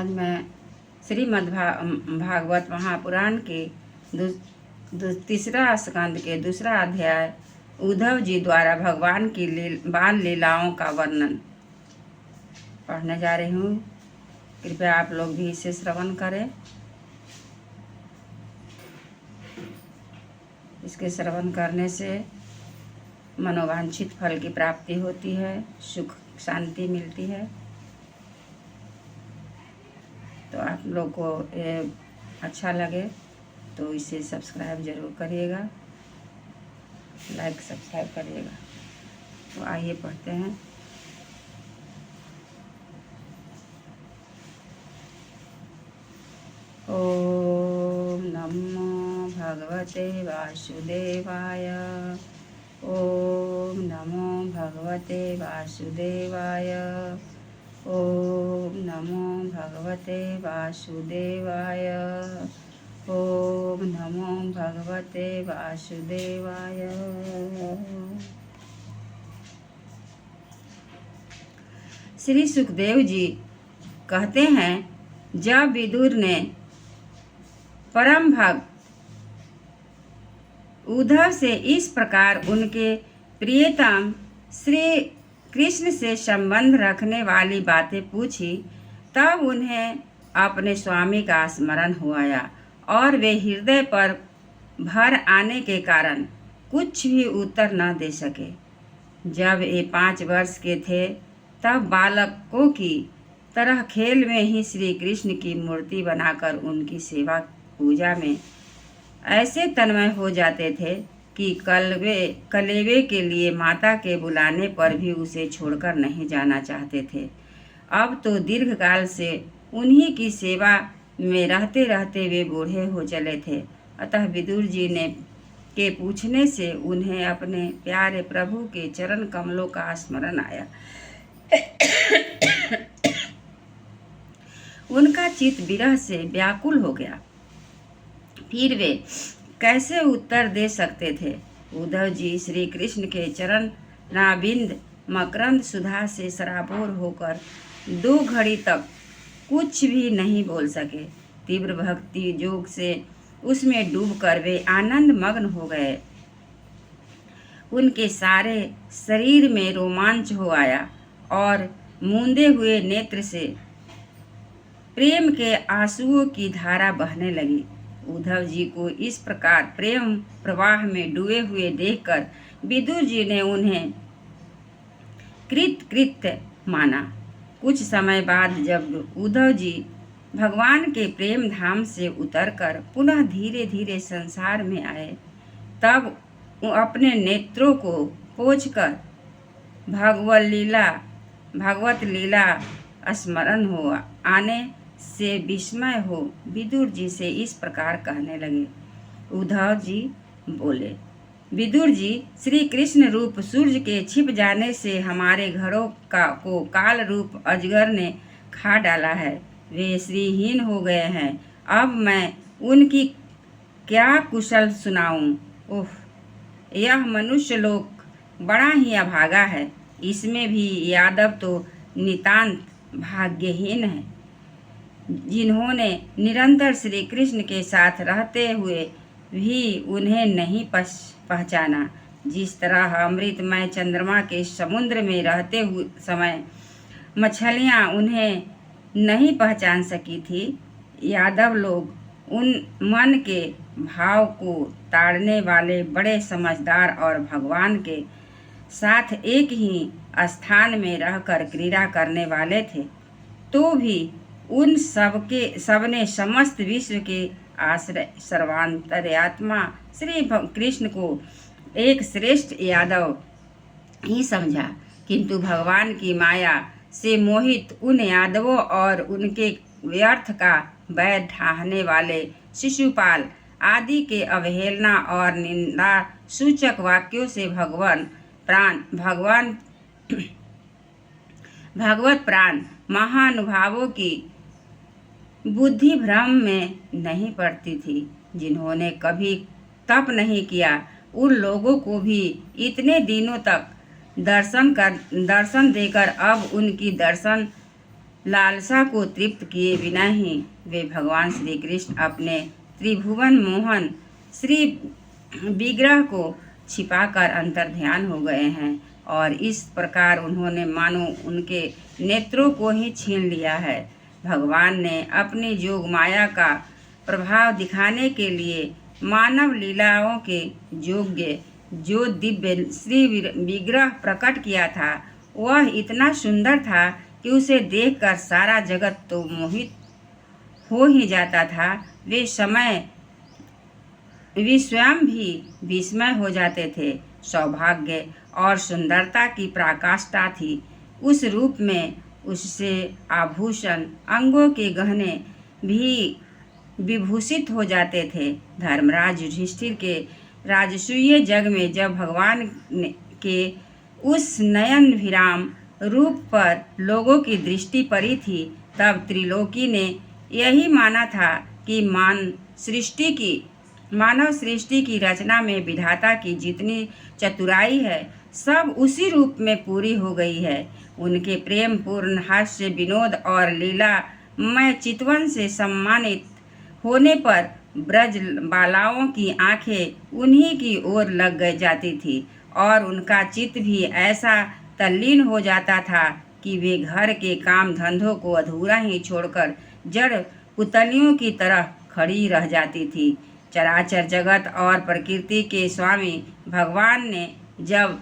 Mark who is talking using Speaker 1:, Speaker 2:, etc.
Speaker 1: आज मैं भागवत महापुराण के तीसरा स्कंद के दूसरा अध्याय उद्धव जी द्वारा भगवान की बाल लीलाओं का वर्णन पढ़ने जा रही हूँ। कृपया आप लोग भी इसे श्रवण करें। इसके श्रवण करने से मनोवांछित फल की प्राप्ति होती है, सुख शांति मिलती है। तो आप लोग को ये अच्छा लगे तो इसे सब्सक्राइब ज़रूर करिएगा, लाइक सब्सक्राइब करिएगा। तो आइए पढ़ते हैं। ओम नमो भगवते वासुदेवाय। ओम नमो भगवते वासुदेवाय। ओम नमो भगवते वासुदेवाय। ओम नमो भगवते वासुदेवाय। श्री सुखदेव जी कहते हैं, जब विदुर ने परम भक्त उद्धव से इस प्रकार उनके प्रियतम श्री कृष्ण से संबंध रखने वाली बातें पूछी, तब उन्हें अपने स्वामी का स्मरण हो आया और वे हृदय पर भर आने के कारण कुछ भी उत्तर न दे सके। जब ये 5 वर्ष के थे, तब बालकों की तरह खेल में ही श्री कृष्ण की मूर्ति बनाकर उनकी सेवा पूजा में ऐसे तन्मय हो जाते थे कि कलेवे के लिए माता के बुलाने पर भी उसे छोड़कर नहीं जाना चाहते थे। अब तो दीर्घकाल से उन्हीं की सेवा में रहते रहते वे बूढ़े हो चले थे। अतः विदुर जी के पूछने से उन्हें अपने प्यारे प्रभु के चरण कमलों का स्मरण आया। उनका चित्त विरह से व्याकुल हो गया। फिर वे कैसे उत्तर दे सकते थे। उद्धव जी श्री कृष्ण के चरण नाबिंद मकरंद सुधा से सराबोर होकर 2 घड़ी तक कुछ भी नहीं बोल सके। तीव्र भक्ति योग से उसमें डूबकर वे आनंद मग्न हो गए। उनके सारे शरीर में रोमांच हो आया और मूंदे हुए नेत्र से प्रेम के आंसुओं की धारा बहने लगी। उद्धव जी को इस प्रकार प्रेम प्रवाह में डूबे हुए देखकर विदुर जी ने उन्हें कृतकृत्य माना। कुछ समय बाद जब उद्धव जी भगवान के प्रेम धाम से उतरकर पुनः धीरे धीरे संसार में आए, तब अपने नेत्रों को पोंछकर भगवत लीला स्मरण हो आने से विस्मय हो विदुर जी से इस प्रकार कहने लगे। उद्धव जी बोले, विदुर जी, श्री कृष्ण रूप सूर्य के छिप जाने से हमारे घरों को काल रूप अजगर ने खा डाला है। वे श्रीहीन हो गए हैं। अब मैं उनकी क्या कुशल सुनाऊं। ओह, यह मनुष्य लोक बड़ा ही अभागा है। इसमें भी यादव तो नितांत भाग्यहीन है, जिन्होंने निरंतर श्री कृष्ण के साथ रहते हुए भी उन्हें नहीं पहचाना। जिस तरह अमृतमय चंद्रमा के समुद्र में रहते हुए समय मछलियां उन्हें नहीं पहचान सकी थी, यादव लोग उन मन के भाव को ताड़ने वाले बड़े समझदार और भगवान के साथ एक ही स्थान में रहकर क्रीड़ा करने वाले थे। तो भी उन सबने समस्त विश्व के आश्रय सर्वांतर्यात्मा श्री कृष्ण को एक श्रेष्ठ यादव ही समझा। किंतु भगवान की माया से मोहित उन यादवों और उनके व्यर्थ का बैर ढाहने वाले शिशुपाल आदि के अवहेलना और निंदा सूचक वाक्यों से भगवत प्राण महानुभावों की बुद्धि भ्रम में नहीं पड़ती थी। जिन्होंने कभी तप नहीं किया, उन लोगों को भी इतने दिनों तक दर्शन देकर अब उनकी दर्शन लालसा को तृप्त किए बिना ही वे भगवान श्री कृष्ण अपने त्रिभुवन मोहन श्री विग्रह को छिपाकर अंतर्ध्यान हो गए हैं और इस प्रकार उन्होंने मानो उनके नेत्रों को ही छीन लिया है। भगवान ने अपनी जोग माया का प्रभाव दिखाने के लिए मानव लीलाओं के योग्य जो दिव्य श्री विग्रह प्रकट किया था वह इतना सुंदर था कि उसे देखकर सारा जगत तो मोहित हो ही जाता था। वे स्वयं भी विस्मय हो जाते थे। सौभाग्य और सुंदरता की पराकाष्ठा थी उस रूप में। उससे आभूषण अंगों के गहने भी विभूषित हो जाते थे। धर्मराज युधिष्ठिर के राजसूय जग में जब भगवान के उस नयनभिराम रूप पर लोगों की दृष्टि पड़ी थी तब त्रिलोकी ने यही माना था कि मानव सृष्टि की रचना में विधाता की जितनी चतुराई है सब उसी रूप में पूरी हो गई है। उनके प्रेम पूर्ण हास्य विनोद और लीलामय चितवन से सम्मानित होने पर ब्रज बालाओं की आंखें उन्हीं की ओर लग जाती थी और उनका चित्त भी ऐसा तल्लीन हो जाता था कि वे घर के काम धंधों को अधूरा ही छोड़कर जड़ पुतलियों की तरह खड़ी रह जाती थी। चराचर जगत और प्रकृति के स्वामी भगवान ने जब